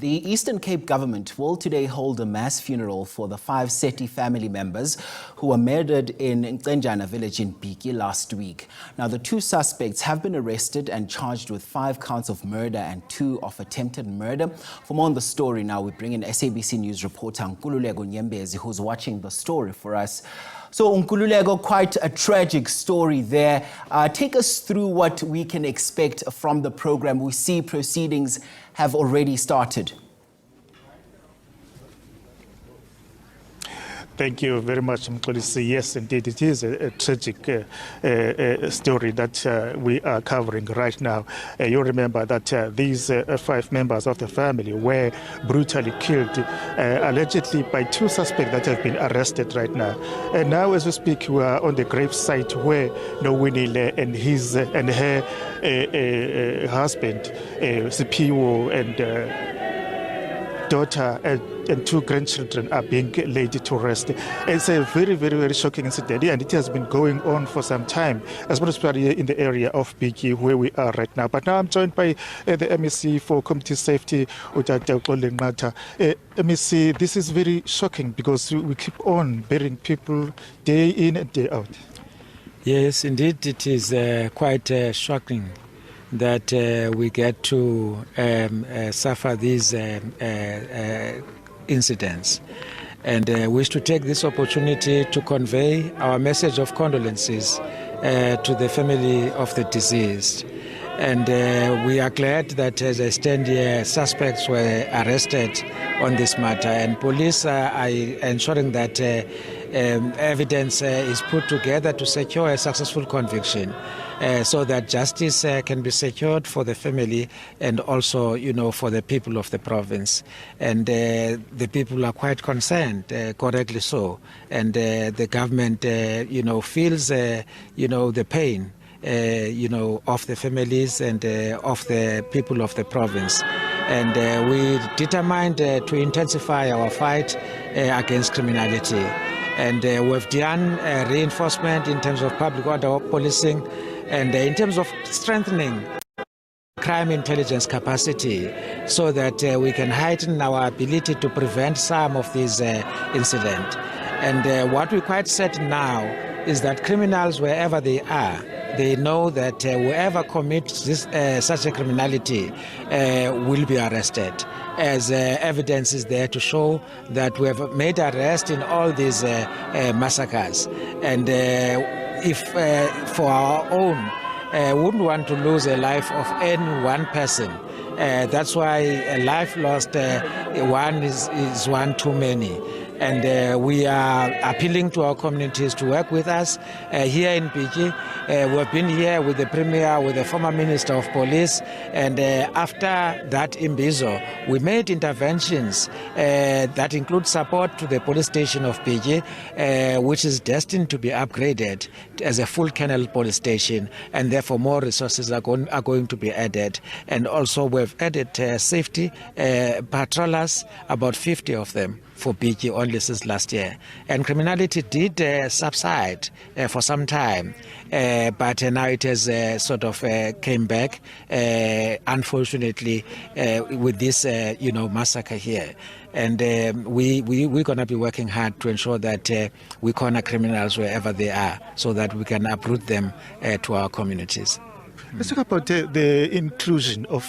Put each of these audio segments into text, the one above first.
The Eastern Cape government will today hold a mass funeral for the 5 Seti family members who were murdered in Ncenjana village in Bityi last week. Now, the 2 suspects have been arrested and charged with 5 counts of murder and 2 of attempted murder. For more on the story now, we bring in SABC News reporter Nkululeko Nyembezi, who's watching the story for us. So, Nkululeko, quite a tragic story there. Take us through what we can expect from the program. We see proceedings have already started. Thank you very much, Mkulisi. Yes, indeed, it is a tragic story that we are covering right now. You remember that these 5 members of the family were brutally killed, allegedly by 2 suspects that have been arrested right now. And now, as we speak, we are on the gravesite where Nowinile and his and her husband, Sipiwo, and daughter and 2 grandchildren are being laid to rest. It's a very, very, very shocking incident, and it has been going on for some time, especially in the area of Bityi where we are right now. But now I'm joined by the MEC for Community Safety, MEC, this is very shocking because we keep on burying people day in and day out. Yes, indeed, it is quite shocking that we get to suffer these incidents. And wish to take this opportunity to convey our message of condolences to the family of the deceased. And we are glad that as I stand here, suspects were arrested on this matter, and police are ensuring that evidence is put together to secure a successful conviction, so that justice can be secured for the family and also, for the people of the province. And the people are quite concerned, correctly so. And the government, feels, the pain, of the families and of the people of the province. And we determined to intensify our fight against criminality. And we've done reinforcement in terms of public order policing and in terms of strengthening crime intelligence capacity so that we can heighten our ability to prevent some of these incidents. And what we're quite certain now is that criminals, wherever they are, they know that whoever commits such a criminality will be arrested, as evidence is there to show that we have made arrests in all these massacres. And if for our own, wouldn't want to lose a life of any one person. That's why a life lost one is one too many. And we are appealing to our communities to work with us here in Bityi. We've been here with the Premier, with the former Minister of Police, and after that imbizo, we made interventions that include support to the police station of Bityi, which is destined to be upgraded as a full kennel police station, and therefore more resources are going to be added. And also we've added safety patrollers, about 50 of them, for Bityi only since last year. And criminality did subside for some time, but now it has sort of came back, unfortunately, with this massacre here. And we're going to be working hard to ensure that we corner criminals wherever they are so that we can uproot them to our communities. Let's talk about the inclusion of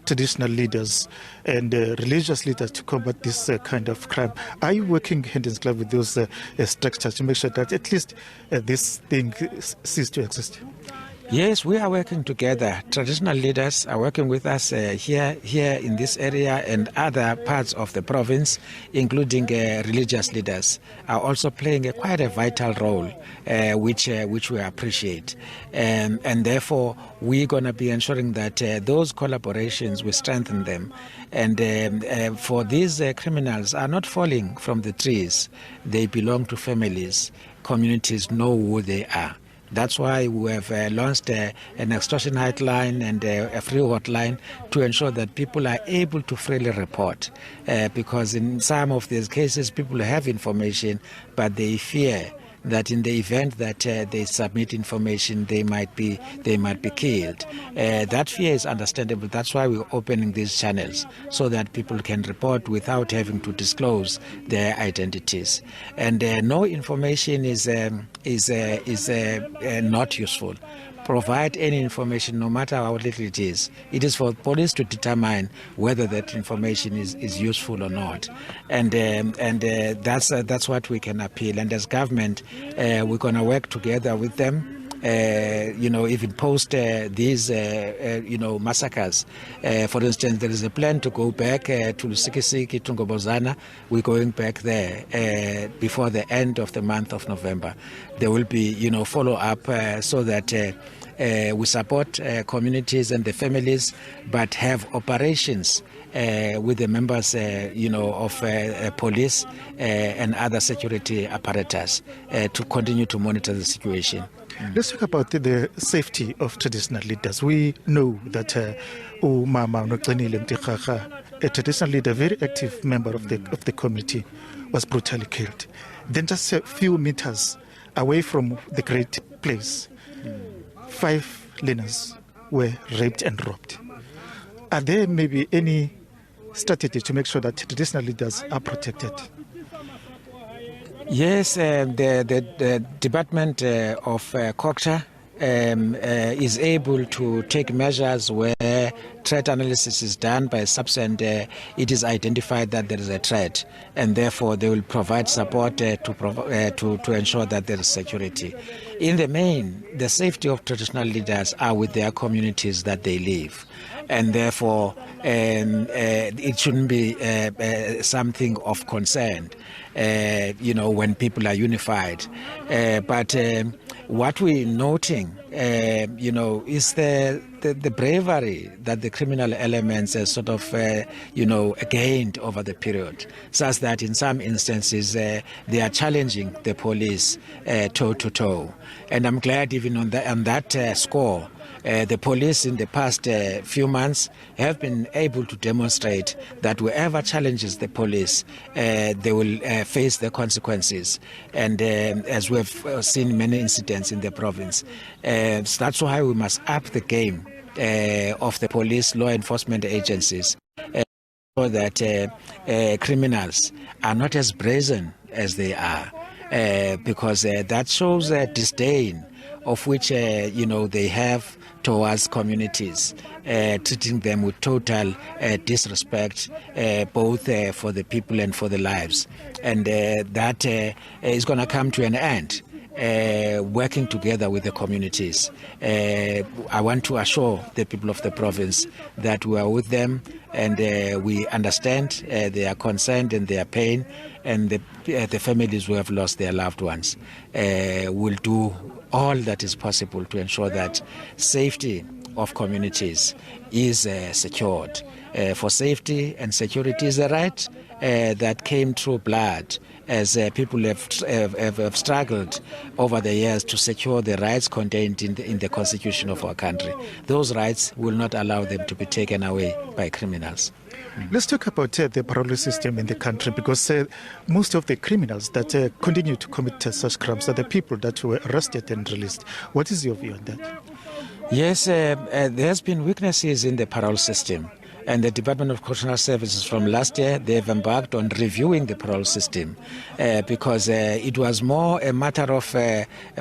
traditional leaders and religious leaders to combat this kind of crime. Are you working hand in glove with those structures to make sure that at least this thing ceases to exist? Yes, we are working together. Traditional leaders are working with us here in this area, and other parts of the province, including religious leaders, are also playing quite a vital role, which we appreciate. And therefore, we're going to be ensuring that those collaborations, we strengthen them. And for these criminals are not falling from the trees. They belong to families. Communities know who they are. That's why we have launched an extortion hotline and a free hotline to ensure that people are able to freely report. Because in some of these cases, people have information, but they fear that in the event that they submit information, they might be killed. That fear is understandable. That's why we're opening these channels so that people can report without having to disclose their identities. And no information is not useful. Provide any information, no matter how little it is. It is for police to determine whether that information is useful or not, and that's what we can appeal. And as government, we're going to work together with them. Even post these, massacres. For instance, there is a plan to go back to Lusikisiki, Tungobozana. We're going back there before the end of the month of November. There will be, follow-up so that we support communities and the families, but have operations with the members, of police and other security apparatus to continue to monitor the situation. Let's talk about the safety of traditional leaders. We know that Umama Ncenjana Mtikhaga, a traditional leader, very active member of the community, was brutally killed. Then just a few meters away from the great place, 5 learners were raped and robbed. Are there maybe any strategy to make sure that traditional leaders are protected? Yes, the Department of Culture is able to take measures where threat analysis is done by SABC and it is identified that there is a threat, and therefore they will provide support to ensure that there is security. In the main, the safety of traditional leaders are with their communities that they live, and therefore it shouldn't be something of concern, when people are unified. But what we're noting, is the bravery that the criminal elements sort of, gained over the period, such that in some instances they are challenging the police toe to toe. And I'm glad even on that score, the police in the past few months have been able to demonstrate that whoever challenges the police, they will face the consequences. And as we have seen many incidents in the province, so that's why we must up the game of the police, law enforcement agencies, so that criminals are not as brazen as they are, because that shows a disdain of which they have towards communities, treating them with total disrespect, both for the people and for the lives. And that is going to come to an end, working together with the communities. I want to assure the people of the province that we are with them, and we understand their concern and their pain, and the families who have lost their loved ones will do all that is possible to ensure that safety of communities is secured. For safety and security is a right that came through blood, as people have struggled over the years to secure the rights contained in the constitution of our country. Those rights will not allow them to be taken away by criminals. Let's talk about the parole system in the country, because most of the criminals that continue to commit such crimes are the people that were arrested and released. What is your view on that? Yes, there has been weaknesses in the parole system. And the Department of Correctional Services from last year, they've embarked on reviewing the parole system because it was more a matter of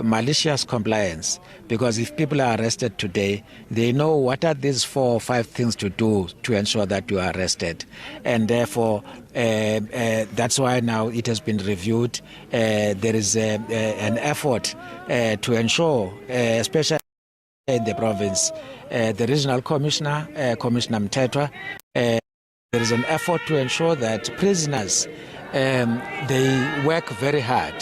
malicious compliance. Because if people are arrested today, they know what are these 4 or 5 things to do to ensure that you are arrested. And therefore, that's why now it has been reviewed. There is an effort to ensure, especially in the province, the regional commissioner, Commissioner Mtetwa, there is an effort to ensure that prisoners, they work very hard.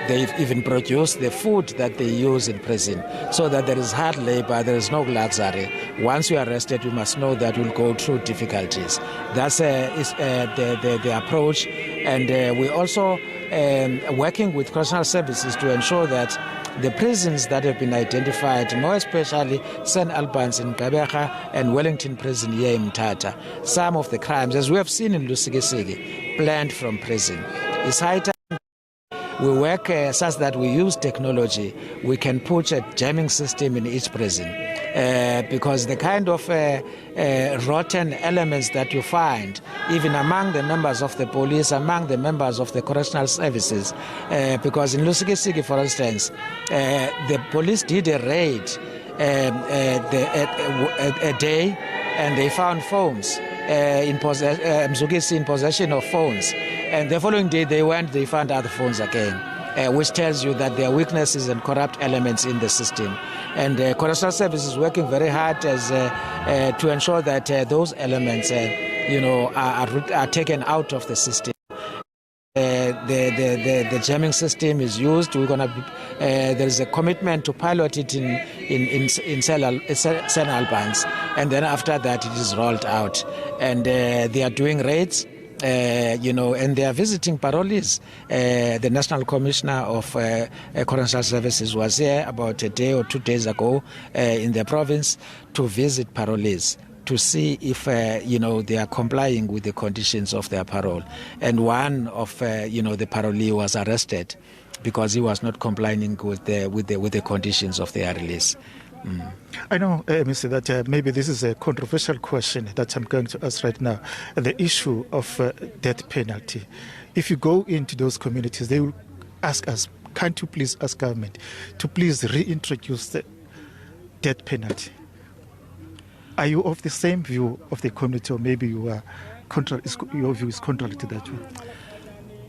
They've even produced the food that they use in prison, so that there is hard labor, there is no luxury. Once you are arrested, you must know that you'll go through difficulties. That's the approach. And we're also working with correctional services to ensure that the prisons that have been identified, more especially St. Albans in Gqeberha and Wellington Prison here in Mthatha, some of the crimes, as we have seen in Lusikisiki, planned from prison. It's high time we work such that we use technology. We can put a jamming system in each prison because the kind of rotten elements that you find, even among the members of the police, among the members of the correctional services, because in Lusikisiki, for instance, the police did a raid a day, and they found phones in possession of phones. And the following day they found other phones again, which tells you that there are weaknesses and corrupt elements in the system. And correctional service is working very hard to ensure that those elements, are taken out of the system. The jamming system is used. We're gonna there is a commitment to pilot it in St. Albans, and then after that it is rolled out. And they are doing raids, and they are visiting parolees. The National Commissioner of Correctional Services was here about a day or 2 days ago in the province to visit parolees, to see if they are complying with the conditions of their parole. And one of the parolee was arrested because he was not complying with the conditions of their release. I know, Mr. that maybe this is a controversial question that I'm going to ask right now. The issue of death penalty. If you go into those communities, they will ask us, can't you please ask government to please reintroduce the death penalty? Are you of the same view of the community, or maybe your view is contrary to that one?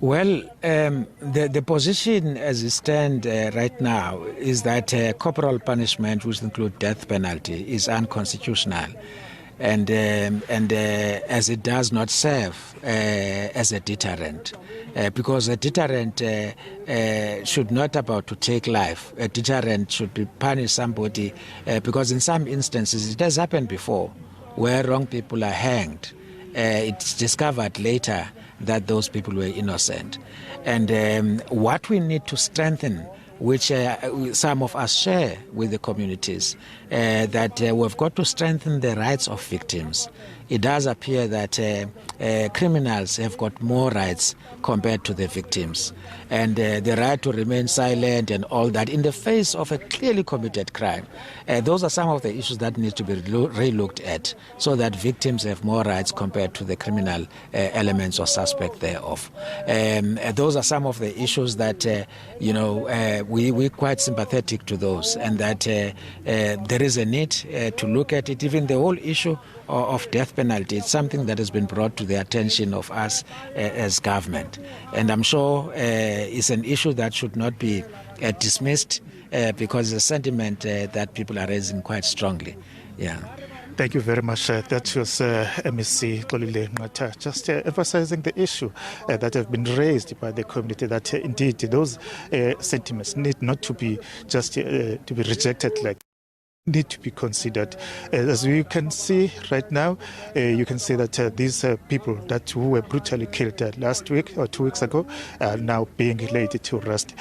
Well, the position as it stands right now is that corporal punishment, which includes death penalty, is unconstitutional, and as it does not serve as a deterrent. Because a deterrent should not about to take life. A deterrent should be punish somebody because in some instances it has happened before where wrong people are hanged. It's discovered later that those people were innocent. And what we need to strengthen, which some of us share with the communities, that we've got to strengthen the rights of victims. It does appear that criminals have got more rights compared to the victims. And the right to remain silent and all that in the face of a clearly committed crime. Those are some of the issues that need to be re-looked at so that victims have more rights compared to the criminal elements or suspect thereof. Those are some of the issues that, we're quite sympathetic to those, and that there is a need to look at it. Even the whole issue of death penalty, it's something that has been brought to the attention of us as government. And I'm sure it's an issue that should not be dismissed because it's a sentiment that people are raising quite strongly. Yeah. Thank you very much. That was MSc Nkululeko, just emphasizing the issue that have been raised by the community, that indeed those sentiments need not to be just to be rejected, like need to be considered. As you can see right now, you can see that these people who were brutally killed last week or 2 weeks ago are now being laid to rest.